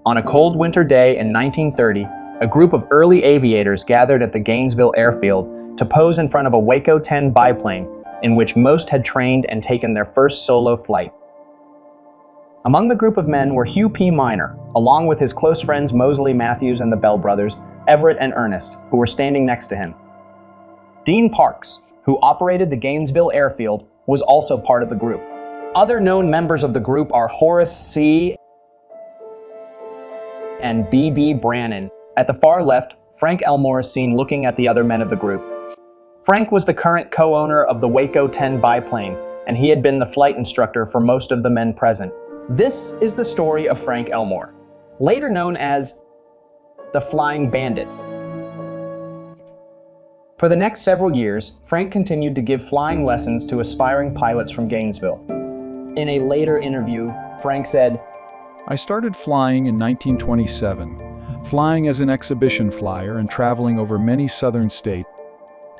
On a cold winter day in 1930, a group of early aviators gathered at the Gainesville airfield to pose in front of a Waco 10 biplane in which most had trained and taken their first solo flight. Among the group of men were Hugh Minor, along with his close friends Mose Matthews and the Bell brothers, Everett and Ernest, who were standing next to him. Dean Parks, who operated the Gainesville airfield, was also part of the group. Other known members of the group are Horace C. and B.B. Brannan. At the far left, Frank Elmore is seen looking at the other men of the group. Frank was the current co-owner of the Waco 10 biplane, and he had been the flight instructor for most of the men present. This is the story of Frank Elmore, later known as the Flying Bandit. For the next several years, Frank continued to give flying lessons to aspiring pilots from Gainesville. In a later interview, Frank said, "I started flying in 1927, flying as an exhibition flyer and traveling over many southern states."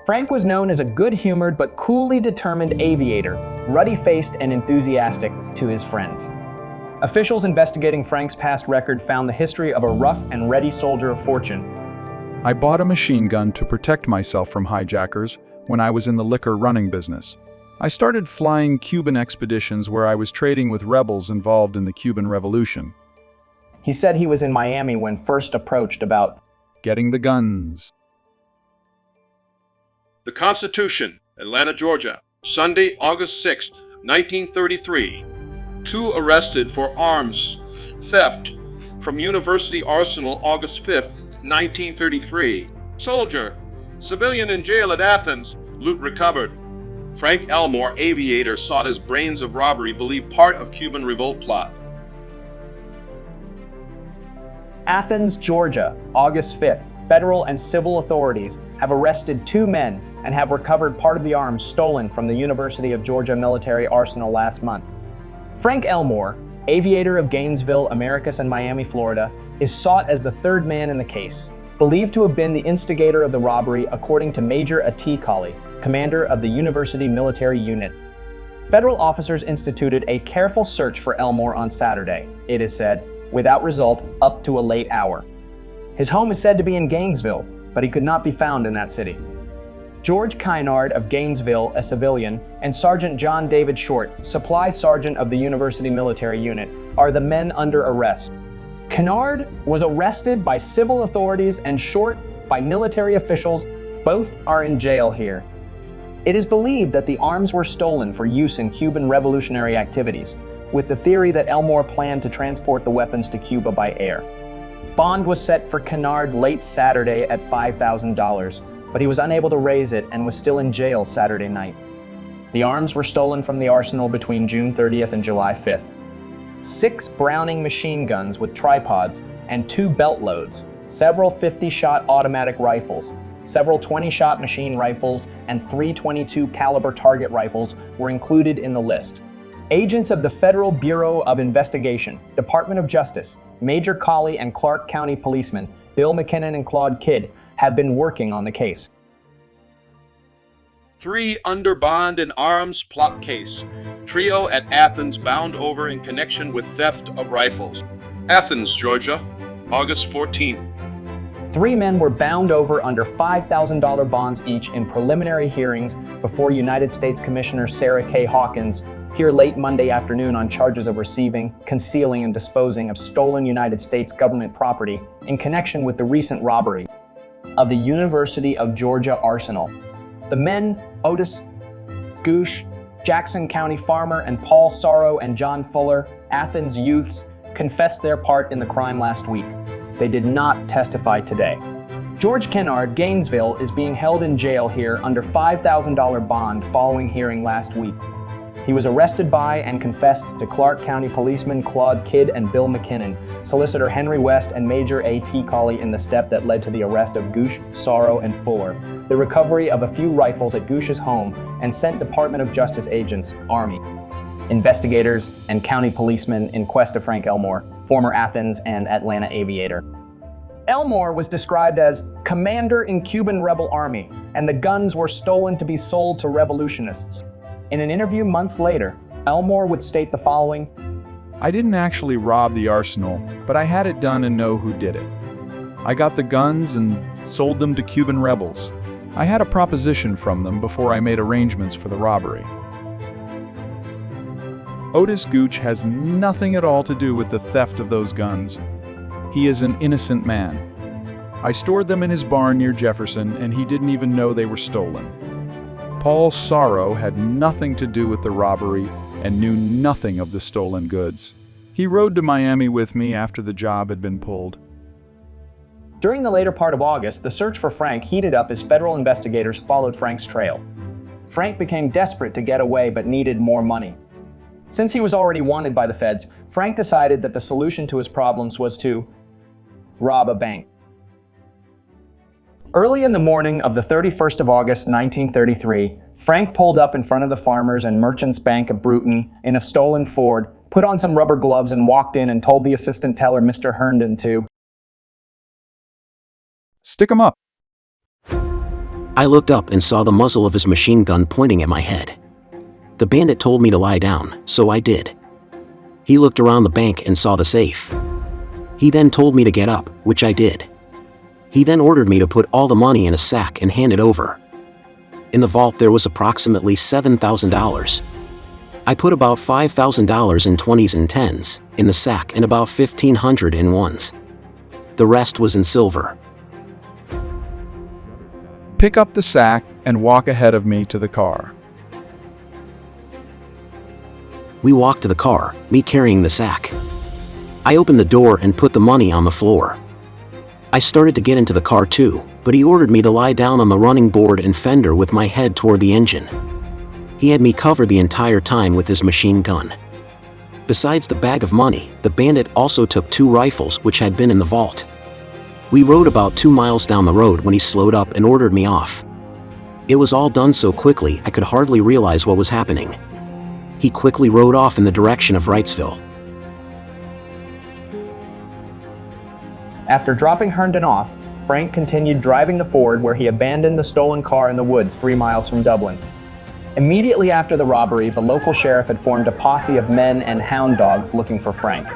Frank was known as a good-humored but coolly determined aviator, ruddy-faced and enthusiastic to his friends. Officials investigating Frank's past record found the history of a rough and ready soldier of fortune. "I bought a machine gun to protect myself from hijackers when I was in the liquor running business. I started flying Cuban expeditions where I was trading with rebels involved in the Cuban Revolution." He said he was in Miami when first approached about getting the guns. The Constitution, Atlanta, Georgia, Sunday, August 6, 1933. 2 arrested for arms theft from University Arsenal, August 5, 1933. Soldier, civilian in jail at Athens, loot recovered. Frank Elmore, aviator, sought his brains of robbery, believed part of Cuban revolt plot. Athens, Georgia, August 5th. Federal and civil authorities have arrested 2 men and have recovered part of the arms stolen from the University of Georgia military arsenal last month. Frank Elmore, aviator of Gainesville, Americus, and Miami, Florida, is sought as the 3rd man in the case, believed to have been the instigator of the robbery according to Major A.T. Colley, commander of the University Military Unit. Federal officers instituted a careful search for Elmore on Saturday, it is said, without result up to a late hour. His home is said to be in Gainesville, but he could not be found in that city. George Kynard of Gainesville, a civilian, and Sergeant John David Short, supply sergeant of the University Military Unit, are the men under arrest. Kynard was arrested by civil authorities and Short by military officials. Both are in jail here. It is believed that the arms were stolen for use in Cuban revolutionary activities, with the theory that Elmore planned to transport the weapons to Cuba by air. Bond was set for Kynard late Saturday at $5,000, but he was unable to raise it and was still in jail Saturday night. The arms were stolen from the arsenal between June 30th and July 5th. 6 Browning machine guns with tripods and 2 belt loads, several 50-shot automatic rifles, several 20-shot machine rifles, and 3 .22 caliber target rifles were included in the list. Agents of the Federal Bureau of Investigation, Department of Justice, Major Colley and Clark County policemen, Bill McKinnon and Claude Kidd, have been working on the case. 3 under bond and arms plot case. Trio at Athens bound over in connection with theft of rifles. Athens, Georgia, August 14th. 3 men were bound over under $5,000 bonds each in preliminary hearings before United States Commissioner Sarah K. Hawkins here late Monday afternoon on charges of receiving, concealing, and disposing of stolen United States government property in connection with the recent robbery of the University of Georgia Arsenal. The men, Otis Goosh, Jackson County farmer, and Paul Sorrow and John Fuller, Athens youths, confessed their part in the crime last week. They did not testify today. George Kynard, Gainesville, is being held in jail here under $5,000 bond following hearing last week. He was arrested by and confessed to Clark County policemen Claude Kidd and Bill McKinnon, Solicitor Henry West, and Major A.T. Colley in the step that led to the arrest of Goosh, Sorrow, and Fuller, the recovery of a few rifles at Goosh's home, and sent Department of Justice agents, Army, investigators, and county policemen in quest of Frank Elmore, former Athens and Atlanta aviator. Elmore was described as commander in Cuban rebel army, and the guns were stolen to be sold to revolutionists. In an interview months later, Elmore would state the following: I didn't actually rob the arsenal, but I had it done and know who did it. I got the guns and sold them to Cuban rebels. I had a proposition from them before I made arrangements for the robbery. Otis Gooch has nothing at all to do with the theft of those guns. He is an innocent man. I stored them in his barn near Jefferson, and he didn't even know they were stolen. Paul Sorrow had nothing to do with the robbery and knew nothing of the stolen goods. He rode to Miami with me after the job had been pulled. During the later part of August, the search for Frank heated up as federal investigators followed Frank's trail. Frank became desperate to get away but needed more money. Since he was already wanted by the feds, Frank decided that the solution to his problems was to rob a bank. Early in the morning of the 31st of August, 1933, Frank pulled up in front of the Farmers and Merchants Bank of Bruton in a stolen Ford, put on some rubber gloves and walked in and told the assistant teller, Mr. Herndon, to Stick 'em up. I looked up and saw the muzzle of his machine gun pointing at my head. The bandit told me to lie down, so I did. He looked around the bank and saw the safe. He then told me to get up, which I did. He then ordered me to put all the money in a sack and hand it over. In the vault there was approximately $7,000. I put about $5,000 in 20s and 10s in the sack and about $1,500 in ones. The rest was in silver. Pick up the sack and walk ahead of me to the car. We walked to the car, me carrying the sack. I opened the door and put the money on the floor. I started to get into the car too, but he ordered me to lie down on the running board and fender with my head toward the engine. He had me covered the entire time with his machine gun. Besides the bag of money, the bandit also took 2 rifles which had been in the vault. We rode about 2 miles down the road when he slowed up and ordered me off. It was all done so quickly I could hardly realize what was happening. He quickly rode off in the direction of Wrightsville. After dropping Herndon off, Frank continued driving the Ford where he abandoned the stolen car in the woods 3 miles from Dublin. Immediately after the robbery, the local sheriff had formed a posse of men and hound dogs looking for Frank.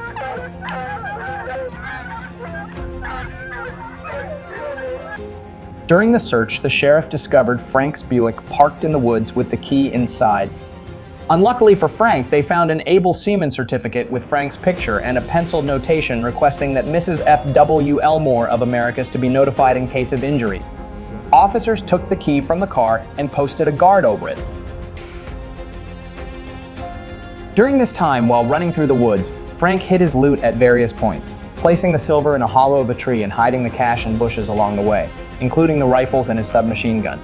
During the search, the sheriff discovered Frank's Buick parked in the woods with the key inside. Unluckily for Frank, they found an able seaman certificate with Frank's picture and a penciled notation requesting that Mrs. F.W. Elmore of Americas to be notified in case of injury. Officers took the key from the car and posted a guard over it. During this time, while running through the woods, Frank hid his loot at various points, placing the silver in a hollow of a tree and hiding the cash in bushes along the way, including the rifles and his submachine gun.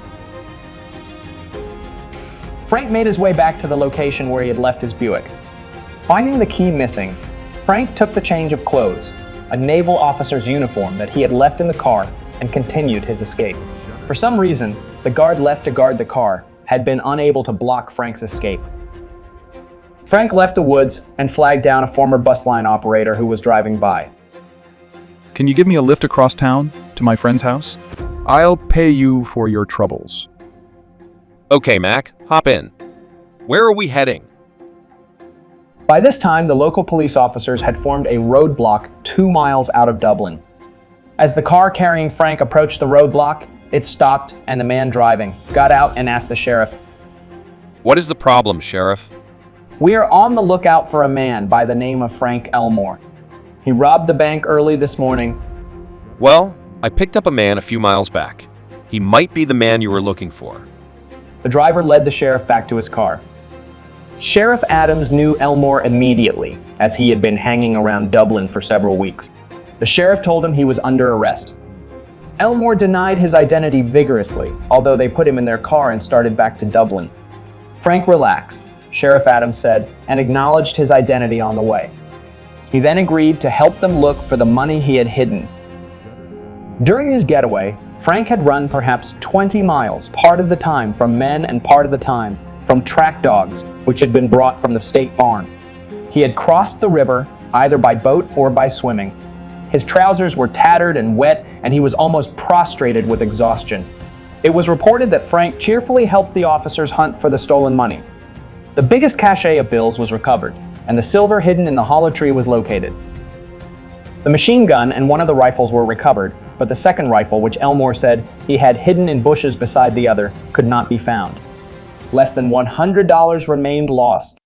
Frank made his way back to the location where he had left his Buick. Finding the key missing, Frank took the change of clothes, a naval officer's uniform that he had left in the car, and continued his escape. For some reason, the guard left to guard the car had been unable to block Frank's escape. Frank left the woods and flagged down a former bus line operator who was driving by. Can you give me a lift across town to my friend's house? I'll pay you for your troubles. Okay, Mac, hop in. Where are we heading? By this time, the local police officers had formed a roadblock 2 miles out of Dublin. As the car carrying Frank approached the roadblock, it stopped and the man driving got out and asked the sheriff, What is the problem, Sheriff? "We are on the lookout for a man by the name of Frank Elmore. He robbed the bank early this morning." Well, I picked up a man a few miles back. He might be the man you were looking for. The driver led the sheriff back to his car. Sheriff Adams knew Elmore immediately, as he had been hanging around Dublin for several weeks. The sheriff told him he was under arrest. Elmore denied his identity vigorously, although they put him in their car and started back to Dublin. Frank relaxed, Sheriff Adams said, and acknowledged his identity on the way. He then agreed to help them look for the money he had hidden. During his getaway, Frank had run perhaps 20 miles, part of the time from men and part of the time from track dogs, which had been brought from the state farm. He had crossed the river, either by boat or by swimming. His trousers were tattered and wet, and he was almost prostrated with exhaustion. It was reported that Frank cheerfully helped the officers hunt for the stolen money. The biggest cachet of bills was recovered, and the silver hidden in the hollow tree was located. The machine gun and one of the rifles were recovered, but the second rifle, which Elmore said he had hidden in bushes beside the other, could not be found. Less than $100 remained lost.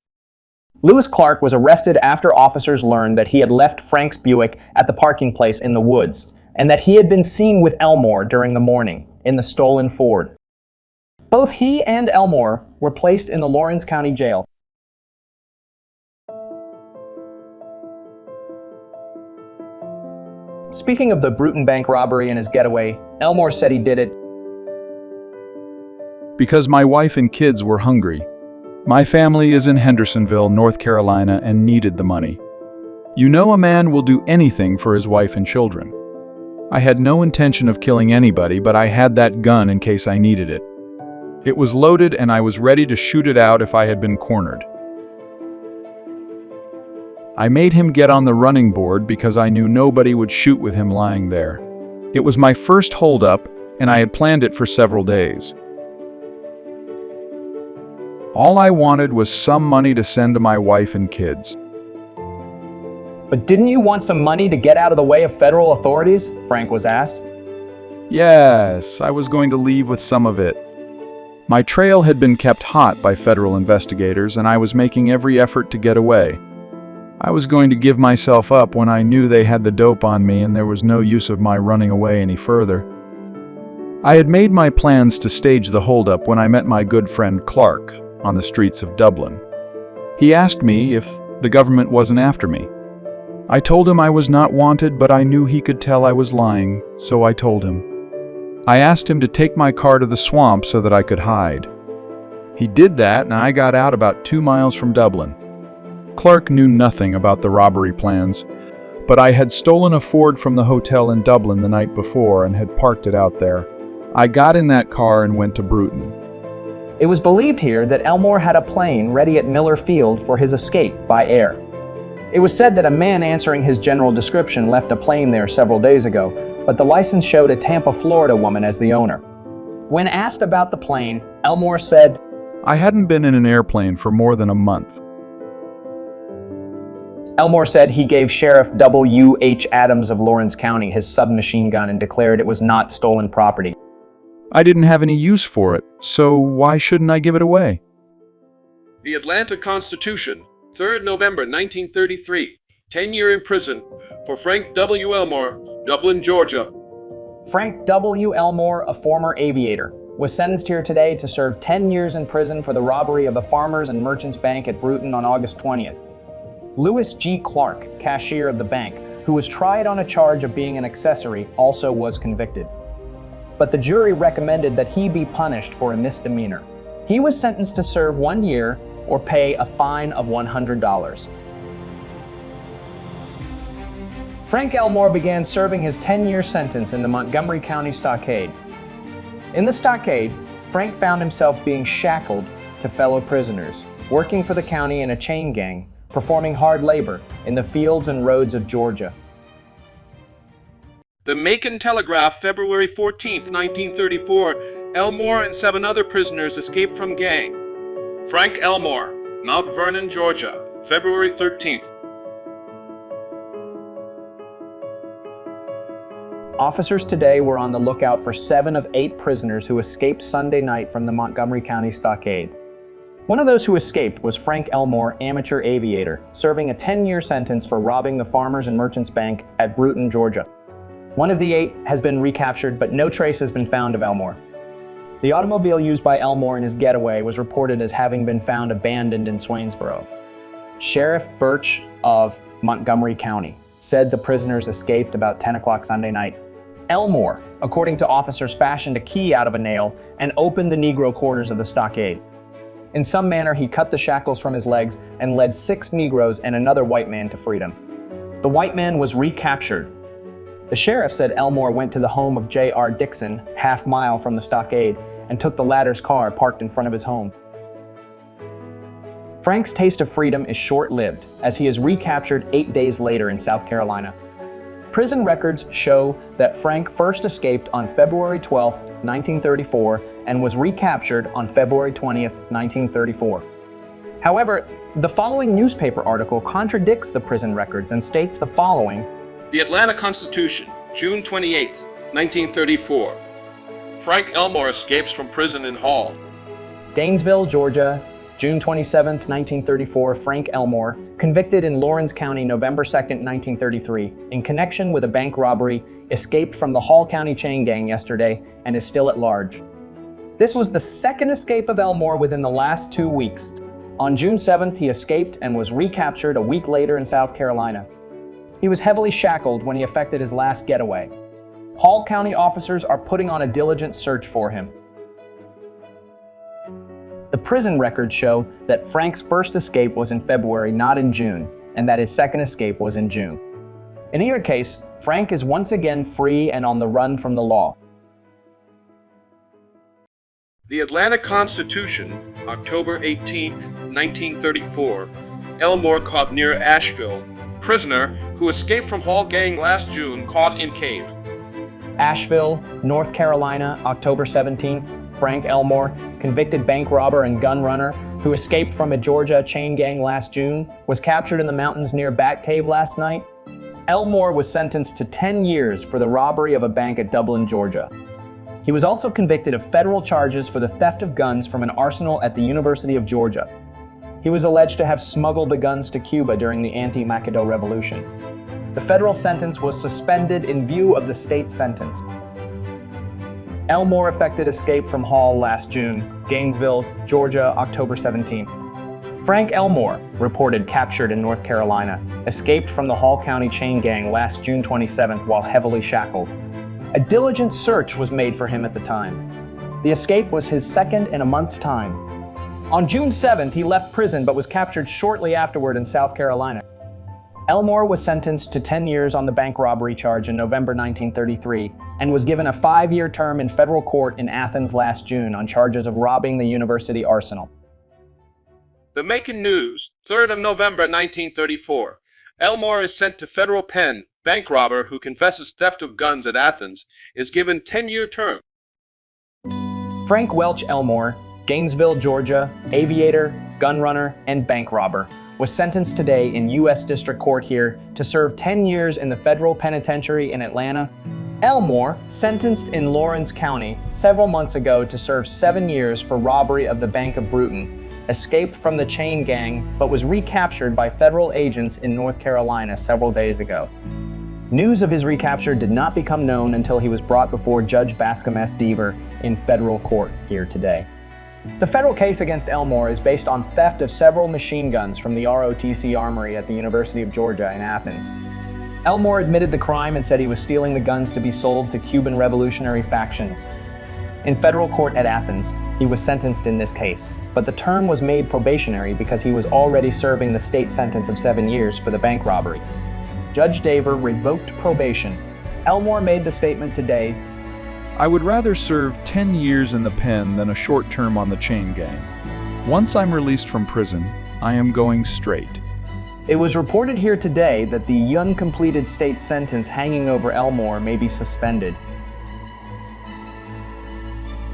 Lewis Clark was arrested after officers learned that he had left Frank's Buick at the parking place in the woods, and that he had been seen with Elmore during the morning in the stolen Ford. Both he and Elmore were placed in the Lawrence County Jail. Speaking of the Bruton Bank robbery and his getaway, Elmore said he did it because my wife and kids were hungry. My family is in Hendersonville, North Carolina, and needed the money. You know, a man will do anything for his wife and children. I had no intention of killing anybody, but I had that gun in case I needed it. It was loaded and I was ready to shoot it out if I had been cornered. I made him get on the running board because I knew nobody would shoot with him lying there. It was my first holdup, and I had planned it for several days. All I wanted was some money to send to my wife and kids. But didn't you want some money to get out of the way of federal authorities? Frank was asked. Yes, I was going to leave with some of it. My trail had been kept hot by federal investigators, and I was making every effort to get away. I was going to give myself up when I knew they had the dope on me and there was no use of my running away any further. I had made my plans to stage the holdup when I met my good friend Clark on the streets of Dublin. He asked me if the government wasn't after me. I told him I was not wanted, but I knew he could tell I was lying, so I told him. I asked him to take my car to the swamp so that I could hide. He did that, and I got out about 2 miles from Dublin. Clark knew nothing about the robbery plans, but I had stolen a Ford from the hotel in Dublin the night before and had parked it out there. I got in that car and went to Bruton. It was believed here that Elmore had a plane ready at Miller Field for his escape by air. It was said that a man answering his general description left a plane there several days ago, but the license showed a Tampa, Florida woman as the owner. When asked about the plane, Elmore said, I hadn't been in an airplane for more than a month. Elmore said he gave Sheriff W. H. Adams of Lawrence County his submachine gun and declared it was not stolen property. I didn't have any use for it, so why shouldn't I give it away? The Atlanta Constitution, 3rd November 1933. 10 years in prison for Frank W. Elmore, Dublin, Georgia. Frank W. Elmore, a former aviator, was sentenced here today to serve 10 years in prison for the robbery of the Farmers and Merchants Bank at Bruton on August 20th. Lewis G. Clark, cashier of the bank, who was tried on a charge of being an accessory, also was convicted. But the jury recommended that he be punished for a misdemeanor. He was sentenced to serve 1 year or pay a fine of $100. Frank Elmore began serving his 10-year sentence in the Montgomery County Stockade. In the stockade, Frank found himself being shackled to fellow prisoners, working for the county in a chain gang, performing hard labor in the fields and roads of Georgia. The Macon Telegraph, February 14, 1934. Elmore and 7 other prisoners escaped from gang. Frank Elmore, Mount Vernon, Georgia, February 13th. Officers today were on the lookout for 7 of 8 prisoners who escaped Sunday night from the Montgomery County Stockade. One of those who escaped was Frank Elmore, amateur aviator, serving a 10-year sentence for robbing the Farmers and Merchants Bank at Bruton, Georgia. One of the 8 has been recaptured, but no trace has been found of Elmore. The automobile used by Elmore in his getaway was reported as having been found abandoned in Swainsboro. Sheriff Birch of Montgomery County said the prisoners escaped about 10 o'clock Sunday night. Elmore, according to officers, fashioned a key out of a nail and opened the Negro quarters of the stockade. In some manner, he cut the shackles from his legs and led 6 Negroes and another white man to freedom. The white man was recaptured. The sheriff said Elmore went to the home of J.R. Dixon, half-mile from the stockade, and took the latter's car parked in front of his home. Frank's taste of freedom is short-lived, as he is recaptured 8 days later in South Carolina. Prison records show that Frank first escaped on February 12, 1934, and was recaptured on February 20, 1934. However, the following newspaper article contradicts the prison records and states the following. The Atlanta Constitution, June 28, 1934. Frank Elmore escapes from prison in Hall. Gainesville, Georgia, June 27, 1934, Frank Elmore, convicted in Lawrence County, November 2, 1933, in connection with a bank robbery, escaped from the Hall County chain gang yesterday and is still at large. This was the second escape of Elmore within the last 2 weeks. On June 7th, he escaped and was recaptured a week later in South Carolina. He was heavily shackled when he effected his last getaway. Hall County officers are putting on a diligent search for him. The prison records show that Frank's first escape was in February, not in June, and that his second escape was in June. In either case, Frank is once again free and on the run from the law. The Atlanta Constitution, October 18, 1934. Elmore caught near Asheville. Prisoner who escaped from Hall gang last June caught in cave. Asheville, North Carolina, October 17th. Frank Elmore, convicted bank robber and gun runner who escaped from a Georgia chain gang last June, was captured in the mountains near Bat Cave last night. Elmore was sentenced to 10 years for the robbery of a bank at Dublin, Georgia. He was also convicted of federal charges for the theft of guns from an arsenal at the University of Georgia. He was alleged to have smuggled the guns to Cuba during the anti-Waco Revolution. The federal sentence was suspended in view of the state sentence. Elmore effected escape from Hall last June, Gainesville, Georgia, October 17. Frank Elmore, reported captured in North Carolina, escaped from the Hall County chain gang last June 27th while heavily shackled. A diligent search was made for him at the time. The escape was his second in a month's time. On June 7th, he left prison but was captured shortly afterward in South Carolina. Elmore was sentenced to 10 years on the bank robbery charge in November 1933 and was given a 5-year term in federal court in Athens last June on charges of robbing the university arsenal. The Macon News, 3rd of November 1934. Elmore is sent to federal pen. Bank robber who confesses theft of guns at Athens is given 10-year term. Frank Welch Elmore, Gainesville, Georgia, aviator, gun runner, and bank robber, was sentenced today in U.S. District Court here to serve 10 years in the federal penitentiary in Atlanta. Elmore, sentenced in Lawrence County several months ago to serve 7 years for robbery of the Bank of Bruton, escaped from the chain gang but was recaptured by federal agents in North Carolina several days ago. News of his recapture did not become known until he was brought before Judge Bascom S. Deaver in federal court here today. The federal case against Elmore is based on theft of several machine guns from the ROTC Armory at the University of Georgia in Athens. Elmore admitted the crime and said he was stealing the guns to be sold to Cuban revolutionary factions. In federal court at Athens, he was sentenced in this case, but the term was made probationary because he was already serving the state sentence of 7 years for the bank robbery. Judge Deaver revoked probation. Elmore made the statement today, I would rather serve 10 years in the pen than a short term on the chain gang. Once I'm released from prison, I am going straight. It was reported here today that the uncompleted state sentence hanging over Elmore may be suspended.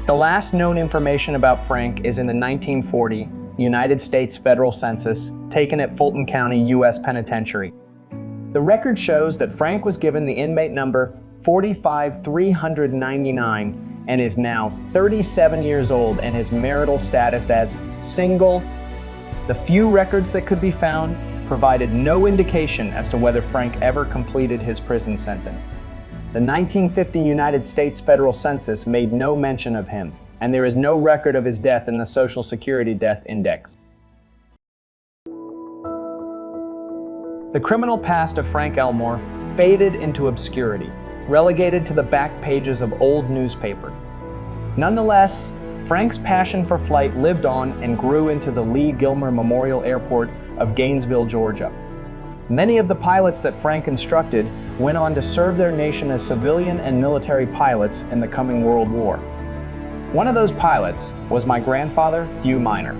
The last known information about Frank is in the 1940 United States federal census taken at Fulton County, U.S. Penitentiary. The record shows that Frank was given the inmate number 45399 and is now 37 years old and his marital status as single. The few records that could be found provided no indication as to whether Frank ever completed his prison sentence. The 1950 United States federal census made no mention of him, and there is no record of his death in the Social Security Death Index. The criminal past of Frank Elmore faded into obscurity, relegated to the back pages of old newspaper. Nonetheless, Frank's passion for flight lived on and grew into the Lee Gilmer Memorial Airport of Gainesville, Georgia. Many of the pilots that Frank instructed went on to serve their nation as civilian and military pilots in the coming World War. One of those pilots was my grandfather, Hugh Minor.